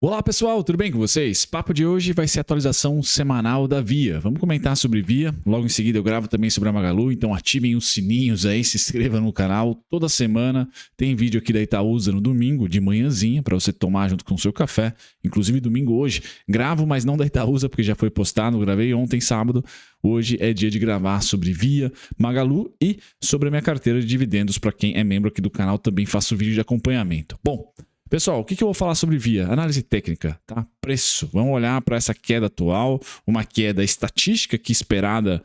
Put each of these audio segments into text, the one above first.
Olá pessoal, tudo bem com vocês? Papo de hoje vai ser a atualização semanal da Via. Vamos comentar sobre Via, logo em seguida eu gravo também sobre a Magalu, então ativem os sininhos aí, se inscrevam no canal. Toda semana tem vídeo aqui da Itaúsa no domingo, de manhãzinha, para você tomar junto com o seu café. Inclusive domingo hoje, gravo, mas não da Itaúsa, porque já foi postado, gravei ontem, sábado. Hoje é dia de gravar sobre Via, Magalu e sobre a minha carteira de dividendos. Para quem é membro aqui do canal, também faço vídeo de acompanhamento. Bom, pessoal, o que eu vou falar sobre Via? Análise técnica, tá? Preço. Vamos olhar para essa queda atual, uma queda estatística que esperada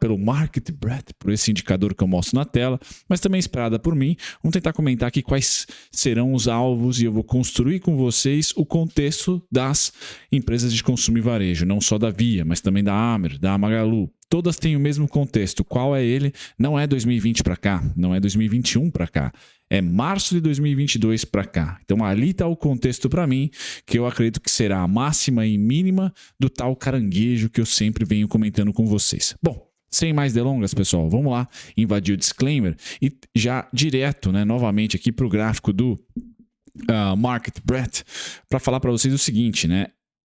pelo Market Breadth, por esse indicador que eu mostro na tela, mas também esperada por mim. Vamos tentar comentar aqui quais serão os alvos e eu vou construir com vocês o contexto das empresas de consumo e varejo, não só da Via, mas também da Amer, da Magalu. Todas têm o mesmo contexto. Qual é ele? Não é 2020 para cá, não é 2021 para cá. É março de 2022 para cá. Então ali está o contexto para mim, que eu acredito que será a máxima e mínima do tal caranguejo que eu sempre venho comentando com vocês. Bom, sem mais delongas, pessoal, vamos lá invadir o disclaimer e já direto, novamente aqui para o gráfico do Market Breadth, para falar para vocês o seguinte,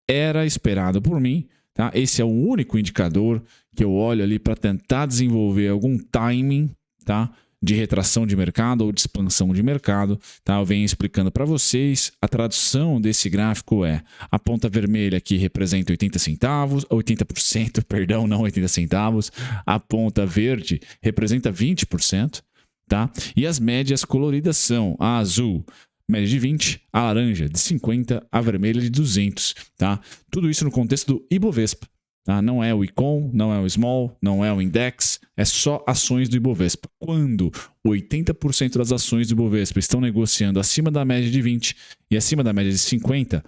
era esperado por mim, tá? Esse é o único indicador que eu olho ali para tentar desenvolver algum timing, tá? De retração de mercado ou de expansão de mercado, tá? Eu venho explicando para vocês, a tradução desse gráfico é a ponta vermelha aqui representa 80 centavos, 80%, perdão, não 80 centavos, a ponta verde representa 20%, tá? E as médias coloridas são a azul, média de 20, a laranja de 50, a vermelha de 200, tá? Tudo isso no contexto do Ibovespa. Tá? Não é o Icon, não é o Small, não é o Index, é só ações do Ibovespa. Quando 80% das ações do Ibovespa estão negociando acima da média de 20 e acima da média de 50,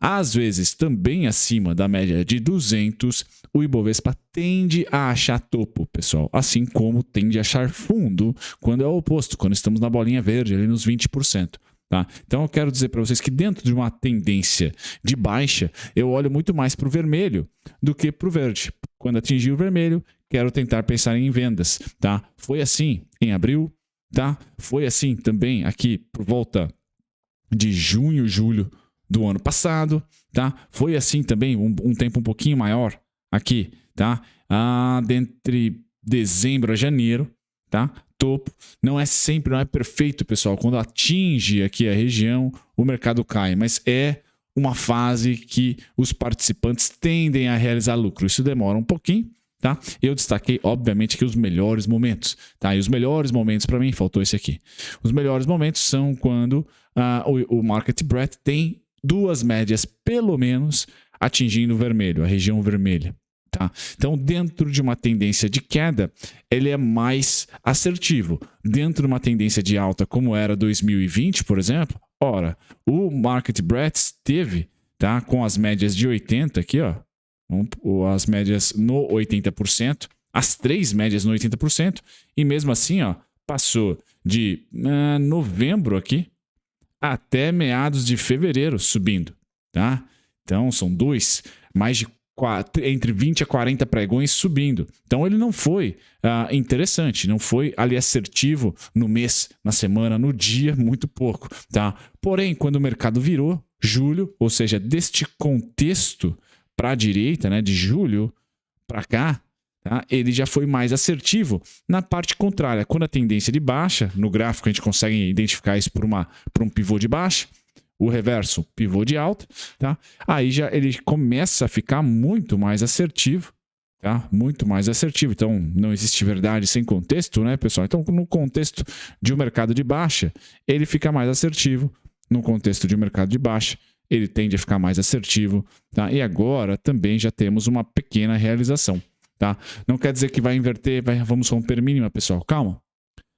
às vezes também acima da média de 200, o Ibovespa tende a achar topo, pessoal. Assim como tende a achar fundo quando é o oposto, quando estamos na bolinha verde, ali nos 20%. Tá? Então eu quero dizer para vocês que dentro de uma tendência de baixa, eu olho muito mais para o vermelho do que para o verde. Quando atingir o vermelho, quero tentar pensar em vendas. Tá? Foi assim em abril, tá? Foi assim também aqui por volta de junho, julho do ano passado. Tá? Foi assim também um tempo um pouquinho maior aqui, tá? Dentre dezembro a janeiro. Tá? Topo, não é sempre, não é perfeito, pessoal. Quando atinge aqui a região, o mercado cai, mas é uma fase que os participantes tendem a realizar lucro. Isso demora um pouquinho, tá? Eu destaquei, obviamente, que os melhores momentos, tá? E os melhores momentos para mim, faltou esse aqui. Os melhores momentos são quando o Market Breadth tem duas médias, pelo menos, atingindo o vermelho, a região vermelha. Tá? Então, dentro de uma tendência de queda, ele é mais assertivo. Dentro de uma tendência de alta, como era 2020, por exemplo, o Market Breadth teve, tá, com as médias de 80 aqui, as médias no 80%, as três médias no 80%, e mesmo assim, passou de novembro aqui até meados de fevereiro subindo, tá? Então, são mais de entre 20 a 40 pregões subindo. Então ele não foi interessante, não foi ali assertivo no mês, na semana, no dia, muito pouco. Tá? Porém, quando o mercado virou, julho, ou seja, deste contexto para a direita, de julho para cá, tá? Ele já foi mais assertivo na parte contrária. Quando a tendência de baixa, no gráfico a gente consegue identificar isso por um pivô de baixa, o reverso, pivô de alta, tá? Aí já ele começa a ficar muito mais assertivo, tá? Muito mais assertivo. Então, não existe verdade sem contexto, pessoal? Então, no contexto de um mercado de baixa, ele fica mais assertivo. No contexto de um mercado de baixa, ele tende a ficar mais assertivo, tá? E agora também já temos uma pequena realização, tá? Não quer dizer que vai inverter, vamos romper mínima, pessoal. Calma.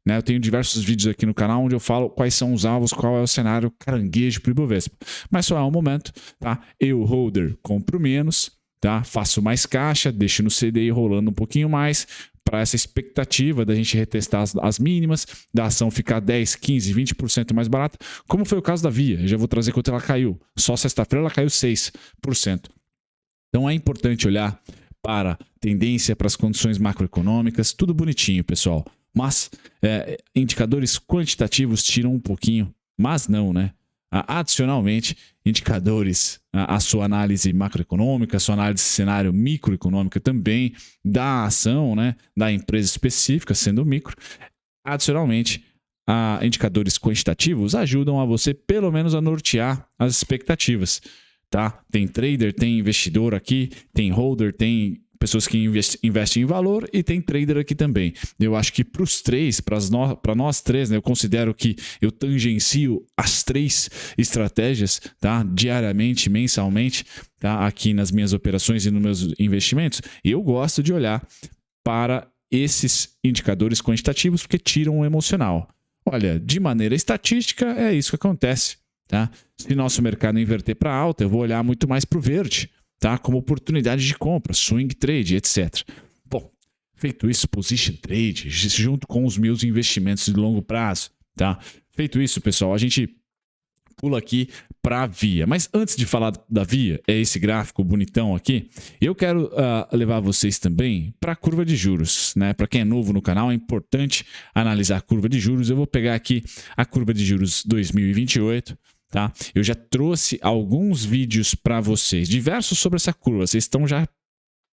Eu tenho diversos vídeos aqui no canal onde eu falo quais são os alvos, qual é o cenário caranguejo para o Ibovespa. Mas só é um momento, tá? Eu, holder, compro menos, tá? Faço mais caixa, deixo no CDI rolando um pouquinho mais para essa expectativa da gente retestar as mínimas, da ação ficar 10, 15, 20% mais barata, como foi o caso da Via. Eu já vou trazer quanto ela caiu. Só sexta-feira ela caiu 6%. Então é importante olhar para tendência, para as condições macroeconômicas, tudo bonitinho, pessoal. Mas indicadores quantitativos tiram um pouquinho, mas não, adicionalmente, indicadores, a sua análise macroeconômica, a sua análise de cenário microeconômica também, da ação, né, da empresa específica, sendo micro. Adicionalmente, indicadores quantitativos ajudam a você, pelo menos, a nortear as expectativas. Tá? Tem trader, tem investidor aqui, tem holder, tem pessoas que investem em valor e tem trader aqui também. Eu acho que para os três, para nós três, né, eu considero que eu tangencio as três estratégias, tá? Diariamente, mensalmente, tá? Aqui nas minhas operações e nos meus investimentos. E eu gosto de olhar para esses indicadores quantitativos porque tiram o emocional. Olha, de maneira estatística, é isso que acontece. Tá? Se nosso mercado inverter para alta, eu vou olhar muito mais para o verde, tá? Como oportunidade de compra, swing trade, etc. Bom, feito isso, position trade, junto com os meus investimentos de longo prazo. Tá? Feito isso, pessoal, a gente pula aqui para a Via. Mas antes de falar da Via, é esse gráfico bonitão aqui, eu quero levar vocês também para a curva de juros. Né? Para quem é novo no canal, é importante analisar a curva de juros. Eu vou pegar aqui a curva de juros 2028. Tá? Eu já trouxe alguns vídeos para vocês, diversos sobre essa curva. Vocês estão já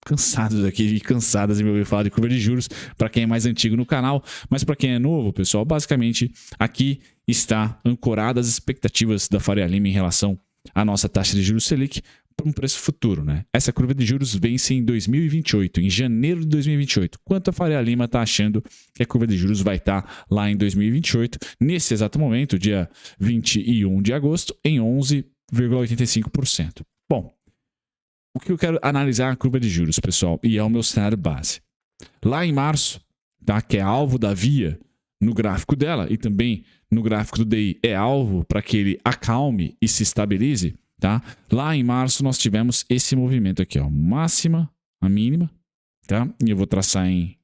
cansados aqui e cansadas de me ouvir falar de curva de juros, para quem é mais antigo no canal, mas para quem é novo, pessoal, basicamente aqui está ancorada as expectativas da Faria Lima em relação à nossa taxa de juros Selic para um preço futuro, né? Essa curva de juros vence em 2028, em janeiro de 2028. Quanto a Faria Lima está achando que a curva de juros vai estar lá em 2028, nesse exato momento, dia 21 de agosto, em 11,85%. Bom, o que eu quero analisar é a curva de juros, pessoal, e é o meu cenário base. Lá em março, tá, que é alvo da Via no gráfico dela e também no gráfico do DI é alvo para que ele acalme e se estabilize. Tá? Lá em março nós tivemos esse movimento aqui, ó, máxima, a mínima, tá? E eu vou traçar em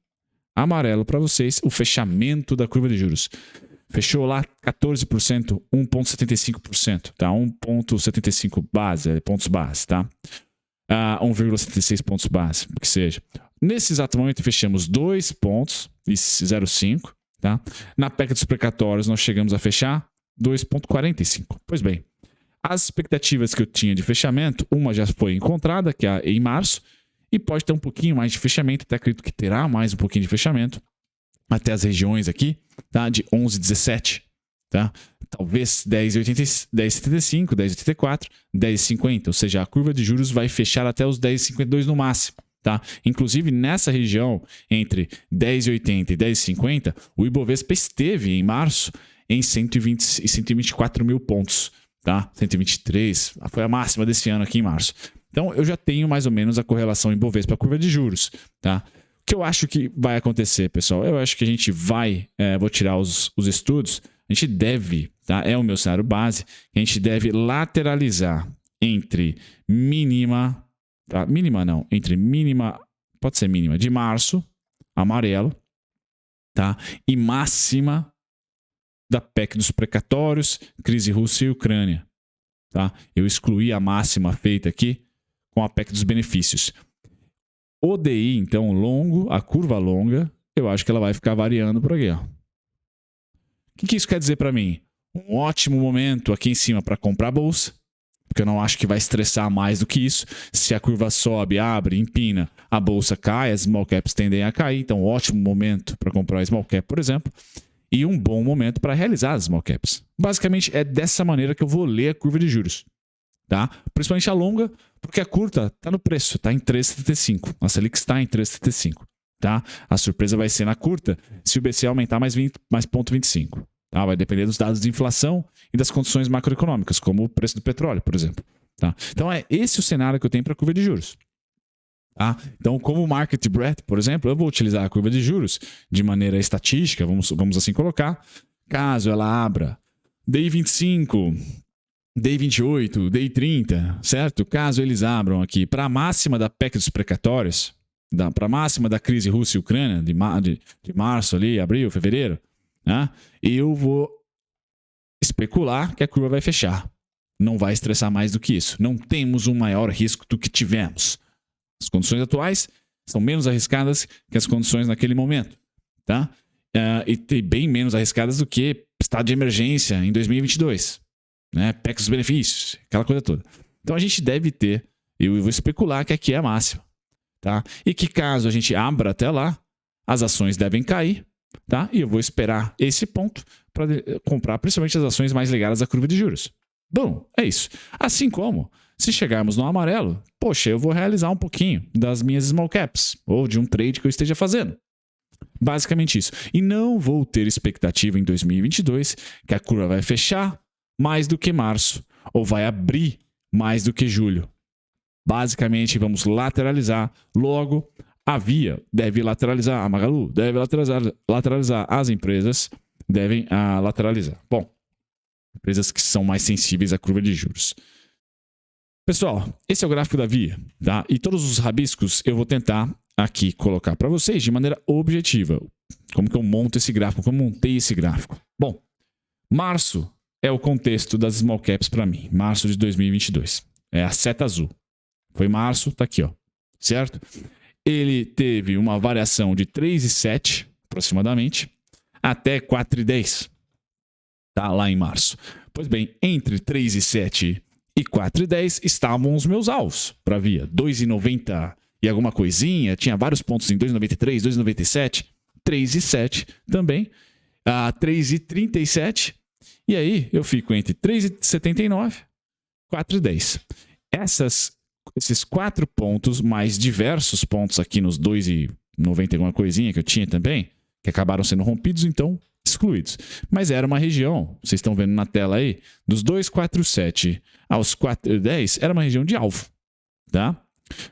amarelo para vocês o fechamento da curva de juros. Fechou lá 14%, 1,75%, tá? 1,75 base, pontos base, tá? 1,76 pontos base, o que seja. Nesse exato momento fechamos 2 pontos e 0,5, tá? Na PEC dos precatórios nós chegamos a fechar 2,45. Pois bem, as expectativas que eu tinha de fechamento, uma já foi encontrada, que é em março, e pode ter um pouquinho mais de fechamento, até acredito que terá mais um pouquinho de fechamento, até as regiões aqui, tá? De 11,17, tá? Talvez 10,75, 10,84, 10,50, ou seja, a curva de juros vai fechar até os 10,52 no máximo. Tá? Inclusive, nessa região, entre 10,80 e 10,50, o Ibovespa esteve em março em 120 e 124 mil pontos. Tá? 123, foi a máxima desse ano aqui em março. Então, eu já tenho mais ou menos a correlação Ibovespa para a curva de juros. Tá? O que eu acho que vai acontecer, pessoal? Eu acho que a gente vai, vou tirar os estudos, a gente deve, tá? É o meu cenário base, a gente deve lateralizar entre mínima, tá? Mínima não, entre mínima, pode ser mínima, de março, amarelo, tá? E máxima da PEC dos precatórios, crise Rússia e Ucrânia. Tá? Eu excluí a máxima feita aqui com a PEC dos benefícios. O DI, então, longo, a curva longa, eu acho que ela vai ficar variando por aqui. Ó. O que isso quer dizer para mim? Um ótimo momento aqui em cima para comprar a bolsa, porque eu não acho que vai estressar mais do que isso. Se a curva sobe, abre, empina, a bolsa cai, as small caps tendem a cair, então ótimo momento para comprar a small cap, por exemplo. E um bom momento para realizar as small caps. Basicamente, é dessa maneira que eu vou ler a curva de juros. Tá? Principalmente a longa, porque a curta está no preço, está em 3,75. A Selic está em 3,75. Tá? A surpresa vai ser na curta se o BC aumentar mais 0,25. Tá? Vai depender dos dados de inflação e das condições macroeconômicas, como o preço do petróleo, por exemplo. Tá? Então, é esse o cenário que eu tenho para a curva de juros. Tá? Então, como market breadth, por exemplo, eu vou utilizar a curva de juros de maneira estatística, vamos assim colocar, caso ela abra DI 25, DI 28, DI 30, certo? Caso eles abram aqui para a máxima da PEC dos precatórios, para a máxima da crise Rússia e Ucrânia, de março ali, abril, fevereiro, né? Eu vou especular que a curva vai fechar. Não vai estressar mais do que isso. Não temos um maior risco do que tivemos. As condições atuais são menos arriscadas que as condições naquele momento, tá? E bem menos arriscadas do que estado de emergência em 2022. né? PEC dos benefícios, aquela coisa toda. Então a gente deve ter, eu vou especular que aqui é a máxima, tá? E que caso a gente abra até lá, as ações devem cair, tá? E eu vou esperar esse ponto para comprar principalmente as ações mais ligadas à curva de juros. Bom, é isso. Assim como, se chegarmos no amarelo, poxa, eu vou realizar um pouquinho das minhas small caps ou de um trade que eu esteja fazendo. Basicamente isso. E não vou ter expectativa em 2022 que a curva vai fechar mais do que março ou vai abrir mais do que julho. Basicamente, vamos lateralizar. Logo, a Via deve lateralizar, a Magalu deve lateralizar, as empresas devem lateralizar. Bom, empresas que são mais sensíveis à curva de juros. Pessoal, esse é o gráfico da Via, tá? E todos os rabiscos eu vou tentar aqui colocar para vocês de maneira objetiva. Como que eu monto esse gráfico, como eu montei esse gráfico. Bom, março é o contexto das small caps para mim, março de 2022. É a seta azul. Foi março, tá aqui, ó. Certo? Ele teve uma variação de 3,7 aproximadamente até 4,10. Tá lá em março. Pois bem, entre 3,7 e 4,10 estavam os meus alvos para Via. 2,90 e alguma coisinha. Tinha vários pontos em 2,93, 2,97, 3,7 também. 3,37. E aí eu fico entre 3,79 e 4,10. Esses 4 pontos, mais diversos pontos aqui nos 2,90 e alguma coisinha que eu tinha também, que acabaram sendo rompidos, então excluídos. Mas era uma região, vocês estão vendo na tela aí, dos 2,47 aos 4,10, era uma região de alvo. Tá?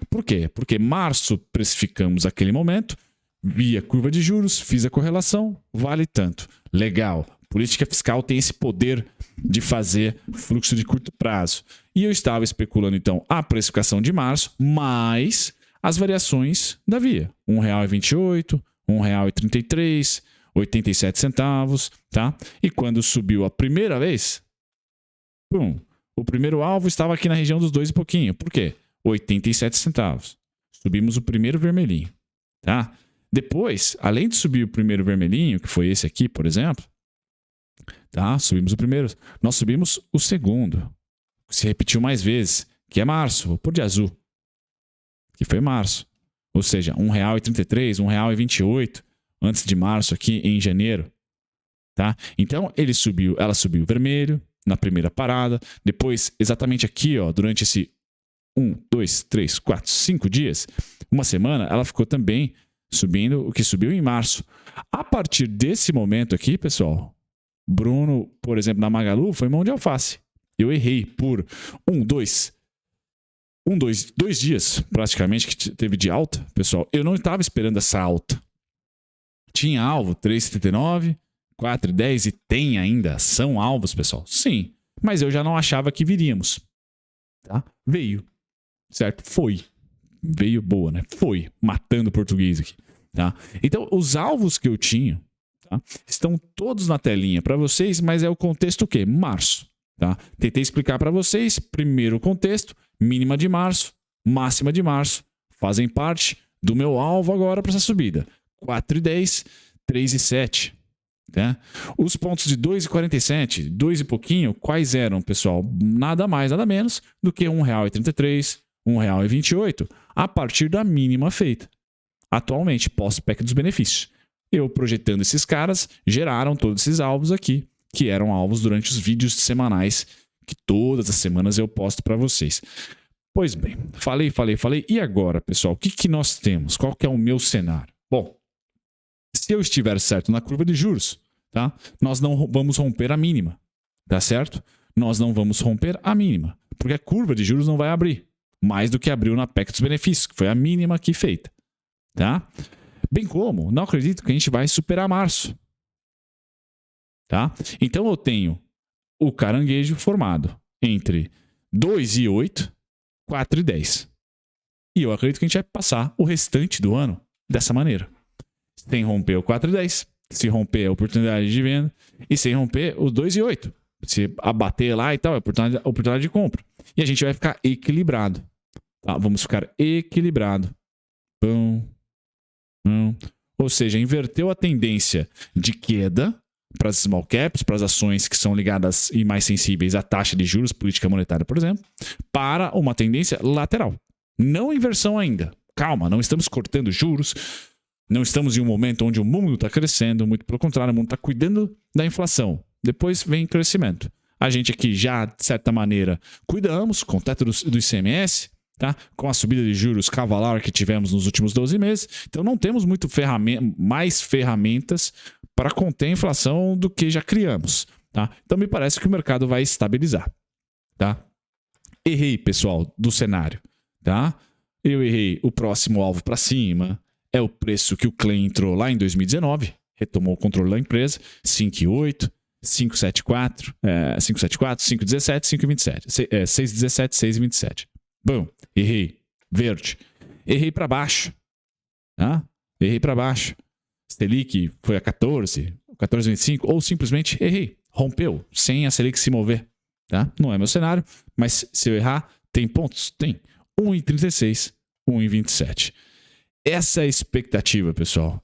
Por quê? Porque março precificamos aquele momento, via curva de juros, fiz a correlação, vale tanto. Legal. Política fiscal tem esse poder de fazer fluxo de curto prazo. E eu estava especulando, então, a precificação de março, mais as variações da Via. R$ 1,28, R$ 1,33, 87 centavos, tá? E quando subiu a primeira vez, o primeiro alvo estava aqui na região dos 2 e pouquinho. Por quê? 87 centavos. Subimos o primeiro vermelhinho, tá? Depois, além de subir o primeiro vermelhinho, que foi esse aqui, por exemplo, tá? Subimos o primeiro. Nós subimos o segundo. Se repetiu mais vezes, que é março. Vou pôr de azul. Que foi março. Ou seja, R$ 1,33, R$ 1,28 antes de março aqui em janeiro. Tá? Então, ela subiu vermelho na primeira parada. Depois, exatamente aqui, ó, durante esse 1, 2, 3, 4, 5 dias, uma semana, ela ficou também subindo o que subiu em março. A partir desse momento aqui, pessoal, Bruno, por exemplo, na Magalu, foi mão de alface. Eu errei por 2 dias, praticamente, que teve de alta, pessoal. Eu não estava esperando essa alta. Tinha alvo 3,79, 4,10 e tem ainda. São alvos, pessoal? Sim. Mas eu já não achava que viríamos. Tá? Veio. Certo? Foi. Veio boa, né? Foi. Matando o português aqui. Tá? Então, os alvos que eu tinha, tá, estão todos na telinha para vocês, mas é o contexto o quê? Março. Tá? Tentei explicar para vocês, primeiro o contexto, mínima de março, máxima de março, fazem parte do meu alvo agora para essa subida. 4,10, 3,7. Tá? Os pontos de 2,47, 2 e pouquinho, quais eram, pessoal? Nada mais, nada menos do que R$ 1,33, R$ 1,28, a partir da mínima feita. Atualmente, pós-PEC dos benefícios. Eu projetando esses caras, geraram todos esses alvos aqui, que eram alvos durante os vídeos semanais que todas as semanas eu posto para vocês. Pois bem, falei. E agora, pessoal, o que nós temos? Qual que é o meu cenário? Bom, se eu estiver certo na curva de juros, tá? Nós não vamos romper a mínima, tá certo? Nós não vamos romper a mínima, porque a curva de juros não vai abrir mais do que abriu na PEC dos benefícios, que foi a mínima aqui feita, tá? Bem como, não acredito que a gente vai superar março, tá? Então eu tenho o caranguejo formado entre 2,8, 4,10. E eu acredito que a gente vai passar o restante do ano dessa maneira. Sem romper o 4,10, se romper a oportunidade de venda, e sem romper o 2,8. Se abater lá e tal, é oportunidade de compra. E a gente vai ficar equilibrado. Tá? Vamos ficar equilibrado. Ou seja, inverteu a tendência de queda para as small caps, para as ações que são ligadas e mais sensíveis à taxa de juros, política monetária, por exemplo, para uma tendência lateral. Não inversão ainda. Calma, não estamos cortando juros, não estamos em um momento onde o mundo está crescendo, muito pelo contrário, o mundo está cuidando da inflação. Depois vem crescimento. A gente aqui já, de certa maneira, cuidamos com o teto do ICMS, tá? Com a subida de juros cavalar que tivemos nos últimos 12 meses. Então não temos muito mais ferramentas para conter a inflação do que já criamos. Tá? Então me parece que o mercado vai estabilizar. Tá? Errei, pessoal, do cenário. Tá? Eu errei o próximo alvo para cima. É o preço que o Clem entrou lá em 2019. Retomou o controle da empresa. 5,8. 5,74, 5,17, 5,27, 6,17, 6,27. Bom, errei. Verde. Errei para baixo. Tá? Errei para baixo. Selic foi a 14, 14,25, ou simplesmente errei. Rompeu, sem a Selic se mover. Tá? Não é meu cenário, mas se eu errar, tem pontos? Tem. 1,36, 1,27. Essa é a expectativa, pessoal.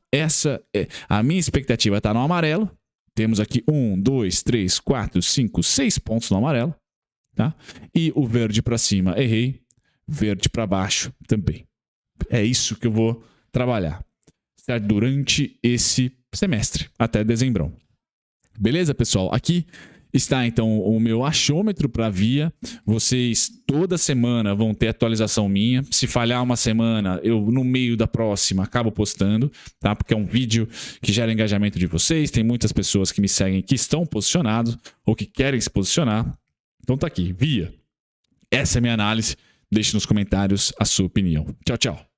A minha expectativa está no amarelo. Temos aqui 1, 2, 3, 4, 5, 6 pontos no amarelo. Tá? E o verde para cima, errei. Verde para baixo também. É isso que eu vou trabalhar, certo? Durante esse semestre, até dezembrão. Beleza, pessoal? Aqui está, então, o meu achômetro para Via. Vocês toda semana vão ter atualização minha. Se falhar uma semana, eu no meio da próxima acabo postando, tá? Porque é um vídeo que gera engajamento de vocês. Tem muitas pessoas que me seguem que estão posicionados ou que querem se posicionar. Então tá aqui, Via. Essa é a minha análise. Deixe nos comentários a sua opinião. Tchau, tchau.